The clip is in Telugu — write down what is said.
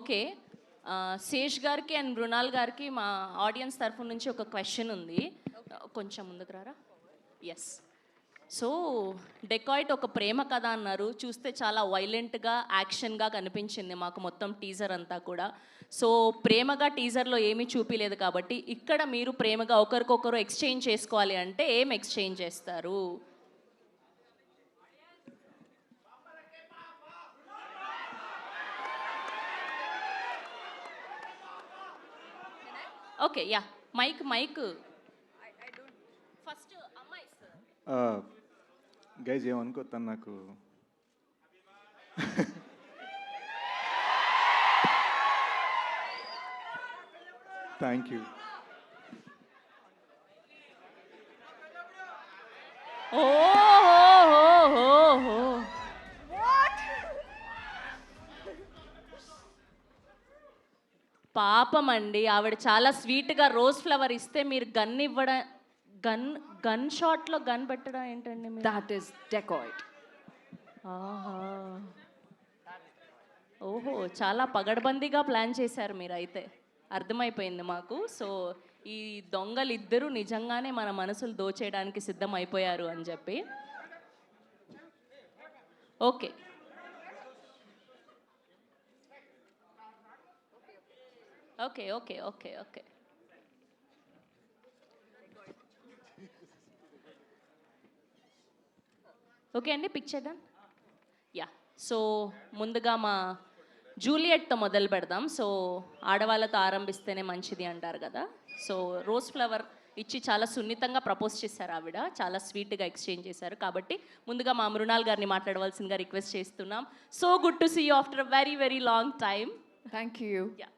ఓకే. శేష్ గారికి అండ్ మృణాల్ గారికి మా ఆడియన్స్ తరఫు నుంచి ఒక క్వశ్చన్ ఉంది. కొంచెం ముందుకు రారా. ఎస్. సో డెకాయిట్ ఒక ప్రేమ కథ అన్నారు. చూస్తే చాలా వైలెంట్గా యాక్షన్గా కనిపించింది మాకు మొత్తం టీజర్ అంతా కూడా. సో ప్రేమగా టీజర్లో ఏమీ చూపిలేదు కాబట్టి ఇక్కడ మీరు ప్రేమగా ఒకరికొకరు ఎక్స్చేంజ్ చేసుకోవాలి అంటే ఏం ఎక్స్చేంజ్ చేస్తారు? Okay, yeah. మైక్ ఫస్ట్ అమ్మాయి సార్. గైజ్ ఏమనుకో, తను నాకు థ్యాంక్ యూ. ఓహో, పాపం అండి, ఆవిడ చాలా స్వీట్గా రోజ్ ఫ్లవర్ ఇస్తే మీరు గన్ ఇవ్వడం, గన్ షాట్లో గన్ పెట్టడం ఏంటండి మీరు? That is dacoit. ఆహా, ఓహో, చాలా పగడ్బందీగా ప్లాన్ చేశారు మీరు అయితే, అర్థమైపోయింది మాకు. సో ఈ దొంగలు ఇద్దరు నిజంగానే మన మనసులు దోచేయడానికి సిద్ధం అయిపోయారు అని చెప్పి. Okay, okay okay okay okay okay అండి, పిక్ చేద్దాం. యా. సో ముందుగా మా జూలియట్తో మొదలు పెడదాం. సో ఆడవాళ్ళతో ఆరంభిస్తేనే మంచిది అంటారు కదా. సో రోజ్ ఫ్లవర్ ఇచ్చి చాలా సున్నితంగా ప్రపోజ్ చేశారు ఆవిడ, చాలా స్వీట్గా ఎక్స్చేంజ్ చేశారు. కాబట్టి ముందుగా మా మృణాల్ గారిని మాట్లాడవలసిందిగా రిక్వెస్ట్ చేస్తున్నాం. So good to see you after a very very long time. Thank you. Yeah.